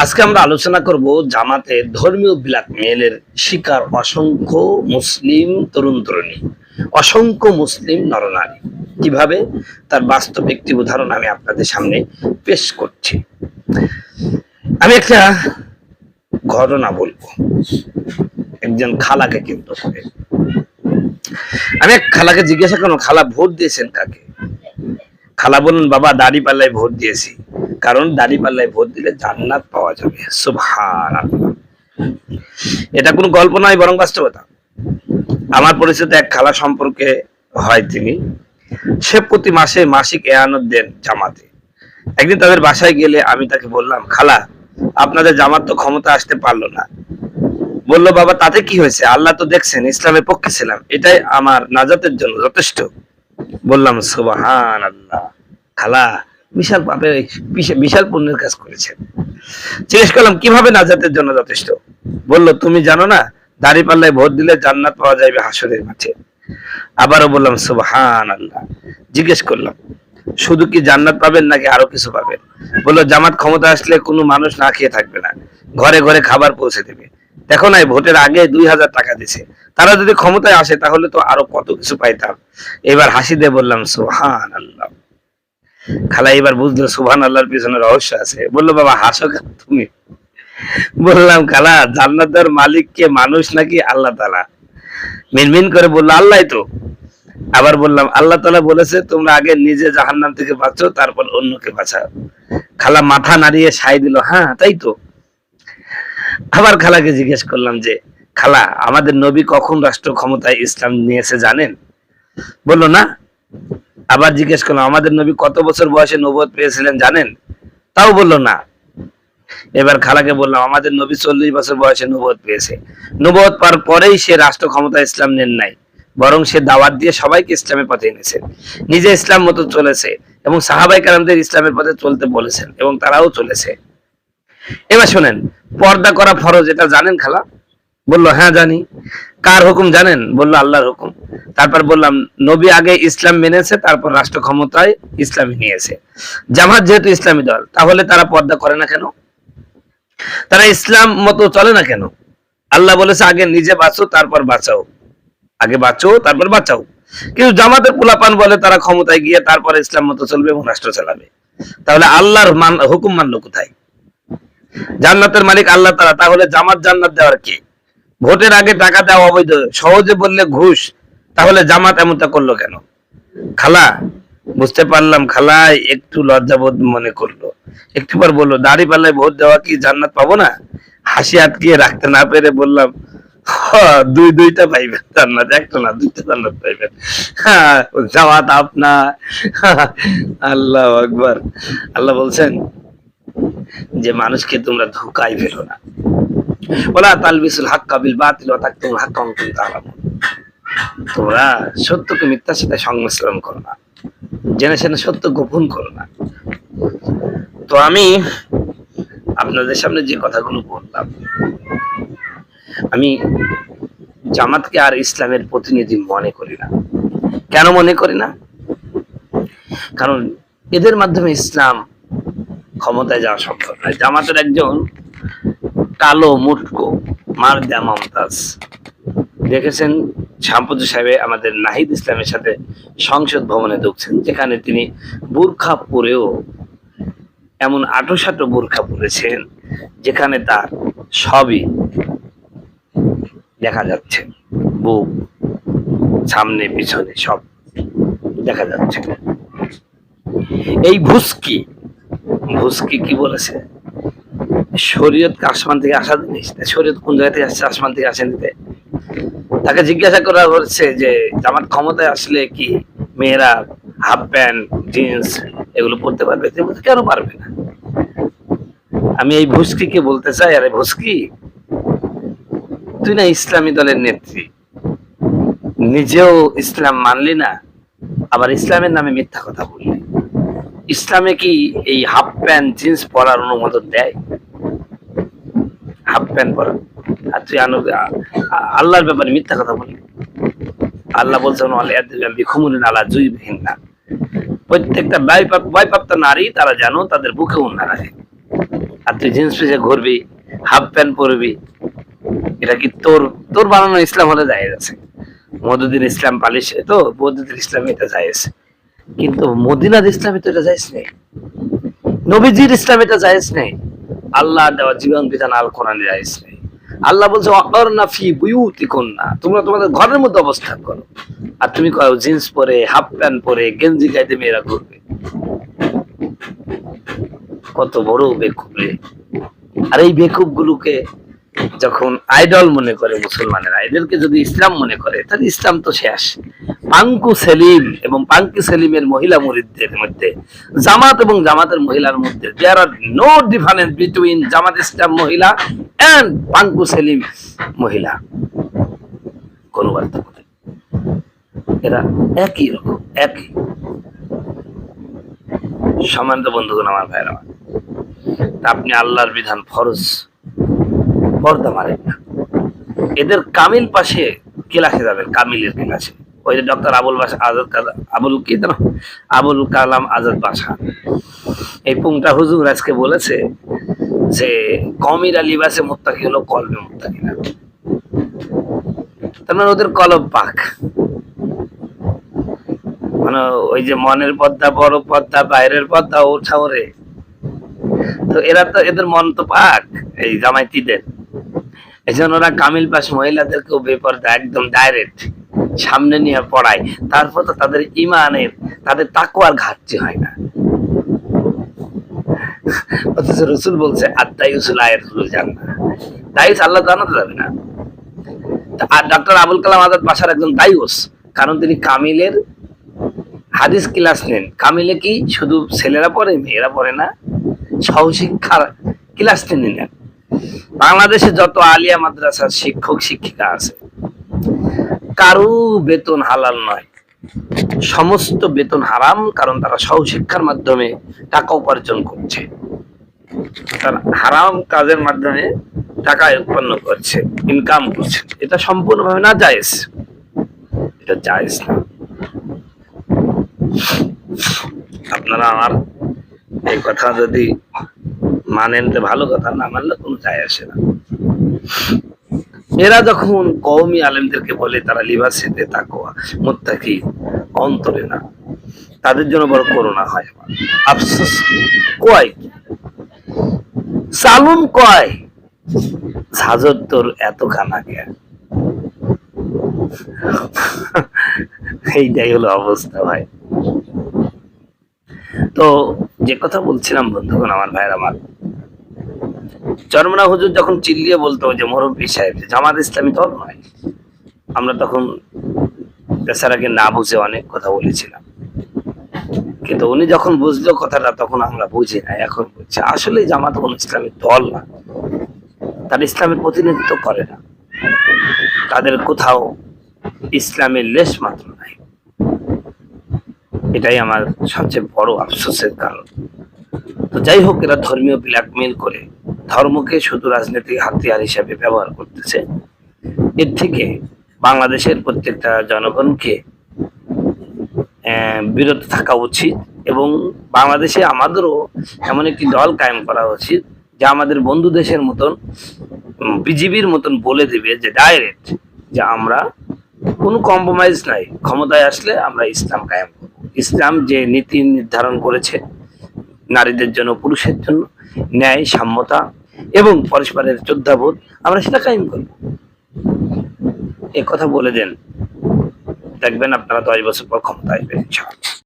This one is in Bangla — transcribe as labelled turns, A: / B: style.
A: আজকে আমরা আলোচনা করব জামাতে ধর্মীয় ব্ল্যাকমেইলের শিকার অসংখ্য মুসলিম তরুণ তরুণী, অসংখ্য মুসলিম নরনারী, কিভাবে তার বাস্তব একটি উদাহরণ আমি আপনাদের সামনে পেশ করছি। আমি একটা ঘটনা বলবো একজন খালাকে কেন্দ্র করে। আমি এক খালাকে জিজ্ঞাসা করলাম, খালা ভোট দিয়েছেন কাকে? খালা বললেন, বাবা দাড়িপাল্লায় ভোট দিয়েছি, কারণ দাড়িপাল্লায় ভোট দিলে জান্নাত পাওয়া যাবে। সুবহানাল্লাহ। এটা কোনো গল্প নয়, বরং বাস্তবতা। আমার পরিচিত এক খালা সম্পর্কে হয় তিনি, সে প্রতি মাসে মাসিক এয়ানত দেন জামাতে। একদিন তাদের বাসায় গেলে আমি তাকে বললাম, খালা আপনাদের জামাত তো ক্ষমতা আসতে পারলো না। বলল, বাবা তাতে কি হয়েছে, আল্লাহ তো দেখছেন ইসলামের পক্ষে ছিলাম, এটাই আমার নাজাতের জন্য যথেষ্ট। বললাম, সুবহানাল্লাহ, খালা বিশাল পাপে বিশাল পুণ্যের কাজ করেছেন। জিজ্ঞেস করলাম, কিভাবে নাজাতের জন্য যথেষ্ট? বলল, তুমি জানো না দাড়িপাল্লায় ভোট দিলে জান্নাত পাওয়া যাবে হাসরের মাঠে। আবারও বললাম, সুবহানাল্লাহ। জিজ্ঞেস করলাম, শুধু কি জান্নাত পাবেন নাকি আরো কিছু পাবেন? বলল, জামাত ক্ষমতা আসলে কোনো মানুষ না খেয়ে থাকবে না, ঘরে ঘরে খাবার পৌঁছে দেবে। দেখো না, ভোটের আগে 2000 টাকা দিছে, তারা যদি ক্ষমতায় আসে তাহলে তো আরো কত কিছু পাইতাম। এবার হাসি দিয়ে বললাম, সুবহানাল্লাহ। খালা এবার বুঝলো সুবহানাল্লাহর পিছনে রহস্য আছে। বললো, বাবা হাসো কেন তুমি? বললাম, খালা জান্নাতের মালিক কে, মানুষ নাকি আল্লাহ তাআলা? মিনমিন করে বললো, আল্লাহই তো। আবার বললাম, আল্লাহ তাআলা বলেছে তোমরা আগে নিজে জাহান্নাম থেকে বাঁচো, তারপর অন্যকে বাঁচাও। খালা মাথা নাড়িয়ে সায় দিল, হ্যাঁ তাই তো। আবার খালাকে জিজ্ঞেস করলাম যে, খালা আমাদের নবী কখন রাষ্ট্র ক্ষমতায় ইসলাম নিয়েছে জানেন? বললো, না। আবার জিজ্ঞেস করলাম, আমাদের নবী কত বছর বয়সে নবুয়ত পেয়েছিলেন জানেন? তাও বললো না। এবার খালাকে বললাম, আমাদের নবী 40 বছর বয়সে নবুয়ত পেয়েছে। নবুয়ত পাওয়ার পরেই সে রাষ্ট্র ক্ষমতা ইসলাম নেন নাই, বরং সে দাওয়াত দিয়ে সবাইকে ইসলামের পথে এনেছেন, নিজে ইসলাম মতো চলেছে এবং সাহাবায়ে কেরামদের ইসলামের পথে চলতে বলেছেন এবং তারাও চলেছে। এবার শোনেন, পর্দা করা ফরজ, এটা জানেন খালা? বললো, হ্যাঁ জানি। কার হুকুম জানেন? বললো, আল্লাহর হুকুম। তারপর বললাম, নবী আগে ইসলাম মেনেছে, তারপর রাষ্ট্র ক্ষমতায় ইসলামী নিয়েছে। জামাত যেহেতু ইসলামী দল, তাহলে তারা পর্দা করে না কেন? তারা ইসলাম মতো চলে না কেন? আল্লাহ বলেছে আগে নিজে বাঁচো তারপর বাঁচাও, আগে বাঁচো তারপর বাঁচাও। কিন্তু জামাতের পোলাপান বলে তারা ক্ষমতায় গিয়ে তারপর ইসলাম মতো চলবে এবং রাষ্ট্র চালাবে। তাহলে আল্লাহর হুকুম মানলো কোথায়? জান্নাতের মালিক আল্লাহ তাআলা, তাহলে জামাত জান্নাত দেওয়ার কে? ভোটের আগে টাকা দেওয়া অবৈধ, সহজে বললে ঘুষ, তাহলে জামাত এমনটা করলো কেন? খালা বুঝতে পারলাম, খালা একটু লজ্জাবোধ মনে করলো। একটু পর বললো, দাড়ি পাল্লায় ভোট দেওয়া কি জান্নাত পাবো না? হাসি আটকিয়ে রাখতে না পেরে বললাম, দুইটা পাইবেন জান্নাত, একটা না দুইটা জান্নাত পাইবেন। জামাত আপনার। আল্লাহু আকবার। আল্লাহ বলছেন যে মানুষকে তোমরা ধোঁকায় ফেলো না, ওয়ালা তালবিসুল হাক্কা বিল বাতিল ওয়া তাকতুমুল হাক্কা ওয়া আনতুম তা'লামুন। তোমরা সত্যকে মিথ্যার সাথে সংমিশ্রণ করো না, জেনে শুনে সত্য গোপন করো না। তো আমি আপনাদের সামনে যে কথাগুলো বললাম, আমি জামাতকে আর ইসলামের প্রতিনিধি মনে করি না। কেন মনে করি না? কারণ এদের মাধ্যমে ইসলাম ক্ষমতায় যাওয়া সম্ভব নয়। জামাতের একজন কালো মুটকো মারদা মমতাজ, দেখেছেন শামপুজু সাহেবে আমাদের নাহিদ ইসলামের সাথে সংসদ ভবনে ঢুকছেন, যেখানে তিনি বোরখা পরেও এমন আটোসাটো বোরখা পরেছেন যেখানে তার সবই দেখা যাচ্ছে, বুক, সামনে পিছনে সব দেখা যাচ্ছে। এই ভুসকি কি বলেছে? শরীয়ত আসমান থেকে আসা জিনিস, শরীয়ত কোন জায়গা থেকে আসছে? আসমান থেকে আসেনি। তাকে জিজ্ঞাসা করা হচ্ছে যে জামাত ক্ষমতায় আসলে কি মেয়েরা হাফ প্যান্ট জিন্স এগুলো পরতে পারবে? কেন পারবে না? আমি এই ভুসকিকে বলতে চাই, আরে ভুসকি, তুই না ইসলামী দলের নেত্রী, নিজেও ইসলাম মানলি না, আবার ইসলামের নামে মিথ্যা কথা বললি। ইসলামে কি এই হাফ প্যান্ট জিন্স পরার অনুমোদন দেয়? হাফ প্যান্ট পরা, আর তুই আল্লাহর ব্যাপারে মিথ্যা কথা বললি। আল্লাহ বলছেন, প্রত্যেকটা ভয়প্রাপ্ত নারী তারা যেন তাদের বুকে উন্না রাখে। আর তুই জিন্স পিসে ঘুরবি, হাফ প্যান্ট পরবি, এটা কি তোর তোর বানানো ইসলাম হলে জায়েজ আছে। মধুদ্দিন ইসলাম পালিশ তো মধুদ্দিন ইসলাম এটা জায়েজ, কিন্তু মদিনার ইসলামে তো এটা জায়েজ নেই, নবীজির ইসলাম এটা জায়েজ নেই, আল্লাহ দেওয়া জীবন বিধান আল কোরআনে জায়েজ নেই। আল্লাহ বলছে অকরনা ফি বুয়ুতিকুন্না, তোমরা তোমাদের ঘরের মধ্যে অবস্থান করো। আর তুমি কও জিন্স পরে, হাফ প্যান্ট পরে, গেঞ্জি গাইতে মেয়েরা ঘুরবে। কত বড় বেকুব রে। আর এই বেকুব গুলোকে যখন আইডল মনে করে মুসলমানেরা, এদেরকে যদি ইসলাম মনে করে, তাহলে ইসলাম তো শেষ। পাঙ্কু সেলিম এবং পাঙ্কি সেলিমের মহিলা মুরিদদের মধ্যে, জামাত এবং জামাতের মহিলার মধ্যে দেয়ার আর নো ডিফারেন্স বিটুইন জামাত ইসলাম মহিলা এন্ড পাঙ্কু সেলিম মহিলা, কোন পার্থক্য নেই, এরা একই রকম, একই। সম্মানিত বন্ধুগণ, আমার ভাইয়ের আমার, আপনি আল্লাহর বিধান ফরজ পর্দা মারেন না। এদের কামিল পাশে ক্লাসে যাবেন, কামিলের ক্লাসে। ওই যে ডক্টর আবুল বাসা আজাদ, আবুল কি জানো, আবুল কালাম আজাদ বাসা, এই পুংটা হুজুর আজকে বলেছে যে কমিরা লিবাসে মুত্তাকি হলো কলবে মুত্তাকি না। তার মানে ওদের কলব পাক, মানে ওই যে মনের পর্দা, বড় পর্দা, বাইরের পর্দা ওঠা ওরে, তো এরা তো এদের মন তো পাক, এই জামাইতিদের। এই জন্য ওরা কামিল পাশ মহিলাদেরকেও বেপর্দা একদম ডাইরেক্ট সামনে নিয়ে পড়ায়, তারপর তো তাদের ইমানের, তাদের তাকওয়ার ঘাটতি হয় না। অথচ রসুল বলছে আদায়ুসুল আয়াতুল জান্নাহ, দায়ুস আল্লাহ জান্নাতে যাবে না। আর ডক্টর আবুল কালাম আজাদ বাসার একজন দায়ুস, কারণ তিনি কামিলের হাদিস ক্লাস নেন। কামিলে কি শুধু ছেলেরা পড়ে, মেয়েরা পড়ে না, সহশিক্ষার ক্লাস তিনি নেন। বাংলাদেশে যত আলিয়া মাদ্রাসার শিক্ষক শিক্ষিকা আছে, কারো বেতন হালাল নয়, সমস্ত বেতন হারাম, কারণ তারা সহশিক্ষার মাধ্যমে টাকা উপার্জন করছে, তারা হারাম কাজের মাধ্যমে টাকা উৎপন্ন করছে, ইনকাম করছে। এটা সম্পূর্ণভাবে না জায়েজ, এটা জায়েজ না। আপনারা আমার এই কথা যদি মানেন তো ভালো কথা, না মানলে কোনো যায় আসে না। এরা যখন কওমি আলেমদেরকে বলে তারা লিবাসেতে তাকওয়া মুত্তাকি, অন্তরে না, তাদের জন্য বড় করুণা হয়। আফসোস কয় সালুন কয় হাজর তোর এত খানা কে, এইটাই হলো অবস্থা ভাই। তো যে কথা বলছিলাম বন্ধুগণ, আমার ভাইয়ের আমার, চরমনা হুজুর যখন চিল্লিয়ে বলতো যে মুরব্বী সাহেব জামাত ইসলামী দল নয়, আমরা তখন বেচারাকে না বুঝে অনেক কথা বলেছিলাম, কিন্তু উনি যখন বুঝলো কথাটা, তখন আমরা বুঝি না, এখন বুঝছি আসলে জামাত কোন ইসলামী দল না, তারা ইসলামের প্রতিনিধিত্ব করে না, তাদের কোথাও ইসলামের লেশ মাত্র নাই। এটাই আমার সবচেয়ে বড় আফসোসের কারণ। তো যাই হোক, এরা ধর্মীয় ব্ল্যাকমেইল করে ধর্মকে শুধু রাজনৈতিক হাতিয়ার হিসেবে ব্যবহার করতেছে। এর থেকে বাংলাদেশের প্রত্যেকটা জনগণকে বিরত থাকা উচিত, এবং বাংলাদেশে আমাদেরও এমন একটি দল কায়েম করা উচিত যা আমাদের বন্ধু দেশের মতন, বিজিবির মতন বলে দিবে যে ডাইরেক্ট যে আমরা কোনো কম্প্রোমাইজ নাই, ক্ষমতায় আসলে আমরা ইসলাম কায়েম করব। ইসলাম যে নীতি নির্ধারণ করেছে নারীদের জন্য, পুরুষের জন্য, ন্যায়, সাম্যতা এবং পরস্পরের শ্রদ্ধাবোধ, আমরা সেটা কায়েম করব। এ কথা বলে দেন, দেখবেন আপনারা 10 বছর পর ক্ষমতা আসবেন ইনশাআল্লাহ।